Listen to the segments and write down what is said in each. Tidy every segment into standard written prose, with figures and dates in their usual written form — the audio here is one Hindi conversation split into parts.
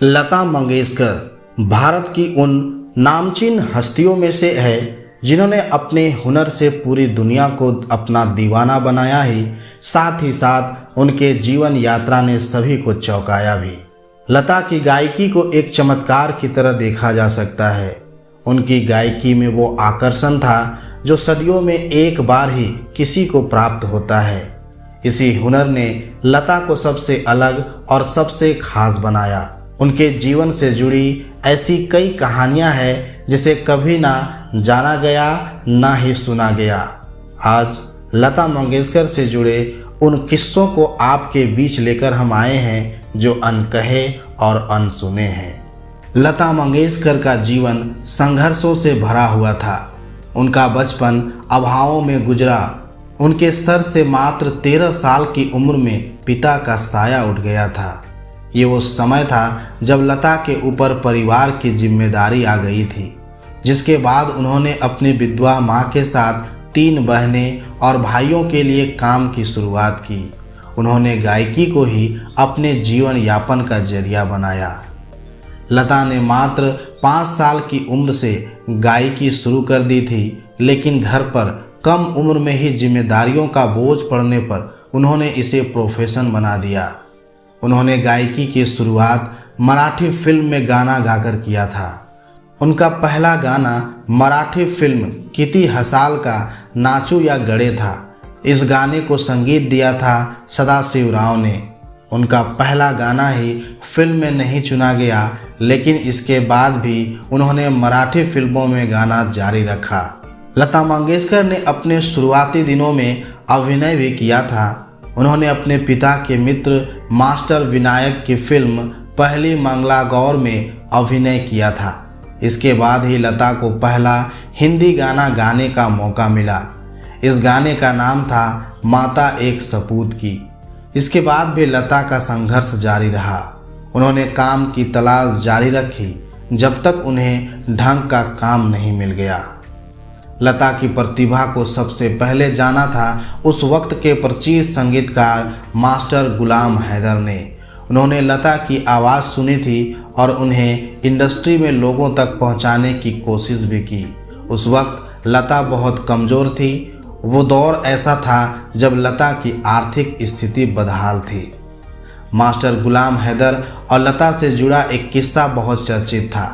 लता मंगेशकर भारत की उन नामचीन हस्तियों में से है जिन्होंने अपने हुनर से पूरी दुनिया को अपना दीवाना बनाया ही साथ उनके जीवन यात्रा ने सभी को चौंकाया भी। लता की गायकी को एक चमत्कार की तरह देखा जा सकता है। उनकी गायकी में वो आकर्षण था जो सदियों में एक बार ही किसी को प्राप्त होता है। इसी हुनर ने लता को सबसे अलग और सबसे खास बनाया। उनके जीवन से जुड़ी ऐसी कई कहानियां हैं जिसे कभी ना जाना गया ना ही सुना गया। आज लता मंगेशकर से जुड़े उन किस्सों को आपके बीच लेकर हम आए हैं जो अनकहे और अनसुने हैं। लता मंगेशकर का जीवन संघर्षों से भरा हुआ था। उनका बचपन अभावों में गुजरा। उनके सर से मात्र 13 साल की उम्र में पिता का साया उठ गया था। ये वो समय था जब लता के ऊपर परिवार की जिम्मेदारी आ गई थी, जिसके बाद उन्होंने अपनी विधवा माँ के साथ 3 बहनें और भाइयों के लिए काम की शुरुआत की। उन्होंने गायकी को ही अपने जीवन यापन का जरिया बनाया। लता ने मात्र 5 साल की उम्र से गायकी शुरू कर दी थी, लेकिन घर पर कम उम्र में ही जिम्मेदारियों का बोझ पड़ने पर उन्होंने इसे प्रोफेशन बना दिया। उन्होंने गायकी की शुरुआत मराठी फिल्म में गाना गाकर किया था। उनका पहला गाना मराठी फिल्म किती हसाल का नाचू या गड़े था। इस गाने को संगीत दिया था सदाशिव राव ने। उनका पहला गाना ही फिल्म में नहीं चुना गया, लेकिन इसके बाद भी उन्होंने मराठी फिल्मों में गाना जारी रखा। लता मंगेशकर ने अपने शुरुआती दिनों में अभिनय भी किया था। उन्होंने अपने पिता के मित्र मास्टर विनायक की फिल्म पहली मंगला गौर में अभिनय किया था। इसके बाद ही लता को पहला हिंदी गाना गाने का मौका मिला। इस गाने का नाम था माता एक सपूत की। इसके बाद भी लता का संघर्ष जारी रहा। उन्होंने काम की तलाश जारी रखी जब तक उन्हें ढंग का काम नहीं मिल गया। लता की प्रतिभा को सबसे पहले जाना था उस वक्त के प्रसिद्ध संगीतकार मास्टर गुलाम हैदर ने। उन्होंने लता की आवाज़ सुनी थी और उन्हें इंडस्ट्री में लोगों तक पहुंचाने की कोशिश भी की। उस वक्त लता बहुत कमज़ोर थी। वो दौर ऐसा था जब लता की आर्थिक स्थिति बदहाल थी। मास्टर गुलाम हैदर और लता से जुड़ा एक किस्सा बहुत चर्चित था।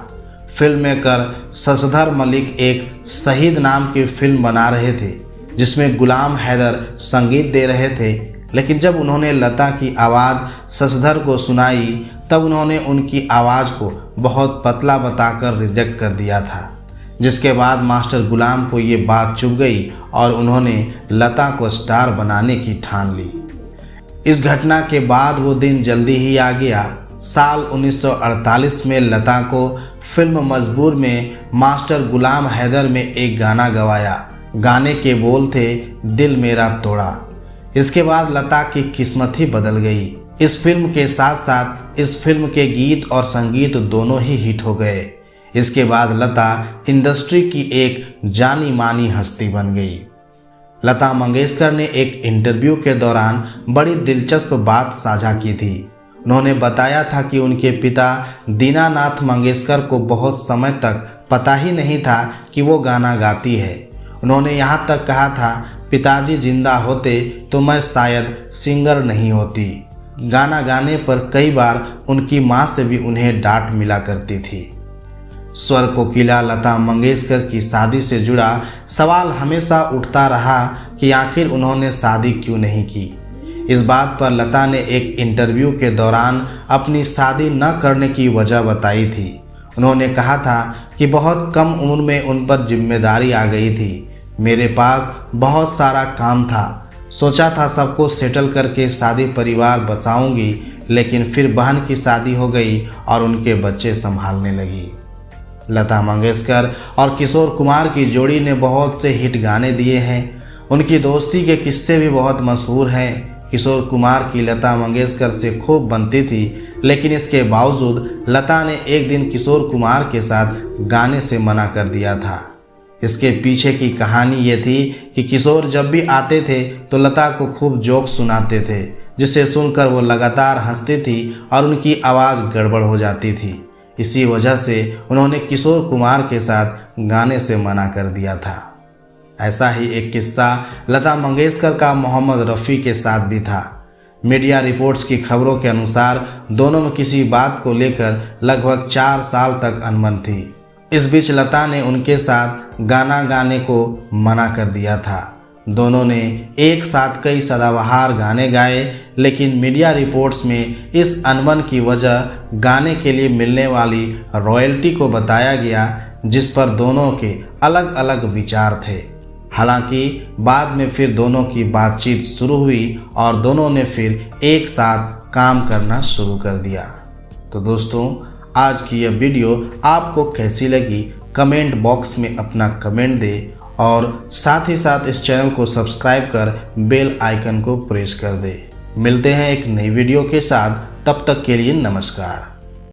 फिल्म मेकर शशधर मलिक एक शहीद नाम की फिल्म बना रहे थे, जिसमें गुलाम हैदर संगीत दे रहे थे, लेकिन जब उन्होंने लता की आवाज़ शशधर को सुनाई तब उन्होंने उनकी आवाज़ को बहुत पतला बताकर रिजेक्ट कर दिया था, जिसके बाद मास्टर गुलाम को ये बात चुभ गई और उन्होंने लता को स्टार बनाने की ठान ली। इस घटना के बाद वो दिन जल्दी ही आ गया। साल 1948 में लता को फिल्म मजबूर में मास्टर गुलाम हैदर में एक गाना गवाया। गाने के बोल थे दिल मेरा तोड़ा। इसके बाद लता की किस्मत ही बदल गई। इस फिल्म के साथ साथ इस फिल्म के गीत और संगीत दोनों ही हिट हो गए। इसके बाद लता इंडस्ट्री की एक जानी मानी हस्ती बन गई। लता मंगेशकर ने एक इंटरव्यू के दौरान बड़ी दिलचस्प बात साझा की थी। उन्होंने बताया था कि उनके पिता दीनानाथ मंगेशकर को बहुत समय तक पता ही नहीं था कि वो गाना गाती है। उन्होंने यहाँ तक कहा था, पिताजी जिंदा होते तो मैं शायद सिंगर नहीं होती। गाना गाने पर कई बार उनकी माँ से भी उन्हें डांट मिला करती थी। स्वर कोकिला लता मंगेशकर की शादी से जुड़ा सवाल हमेशा उठता रहा कि आखिर उन्होंने शादी क्यों नहीं की। इस बात पर लता ने एक इंटरव्यू के दौरान अपनी शादी न करने की वजह बताई थी। उन्होंने कहा था कि बहुत कम उम्र में उन पर जिम्मेदारी आ गई थी। मेरे पास बहुत सारा काम था। सोचा था सबको सेटल करके शादी परिवार बचाऊंगी, लेकिन फिर बहन की शादी हो गई और उनके बच्चे संभालने लगी। लता मंगेशकर और किशोर कुमार की जोड़ी ने बहुत से हिट गाने दिए हैं। उनकी दोस्ती के किस्से भी बहुत मशहूर हैं। किशोर कुमार की लता मंगेशकर से खूब बनती थी, लेकिन इसके बावजूद लता ने एक दिन किशोर कुमार के साथ गाने से मना कर दिया था। इसके पीछे की कहानी ये थी कि किशोर जब भी आते थे तो लता को खूब जोक सुनाते थे, जिसे सुनकर वो लगातार हंसती थी और उनकी आवाज़ गड़बड़ हो जाती थी। इसी वजह से उन्होंने किशोर कुमार के साथ गाने से मना कर दिया था। ऐसा ही एक किस्सा लता मंगेशकर का मोहम्मद रफ़ी के साथ भी था। मीडिया रिपोर्ट्स की खबरों के अनुसार दोनों में किसी बात को लेकर लगभग 4 साल तक अनबन थी। इस बीच लता ने उनके साथ गाना गाने को मना कर दिया था। दोनों ने एक साथ कई सदाबहार गाने गाए, लेकिन मीडिया रिपोर्ट्स में इस अनबन की वजह गाने के लिए मिलने वाली रॉयल्टी को बताया गया, जिस पर दोनों के अलग अलग विचार थे। हालांकि बाद में फिर दोनों की बातचीत शुरू हुई और दोनों ने फिर एक साथ काम करना शुरू कर दिया। तो दोस्तों, आज की यह वीडियो आपको कैसी लगी कमेंट बॉक्स में अपना कमेंट दें और साथ ही साथ इस चैनल को सब्सक्राइब कर बेल आइकन को प्रेस कर दें। मिलते हैं एक नई वीडियो के साथ, तब तक के लिए नमस्कार।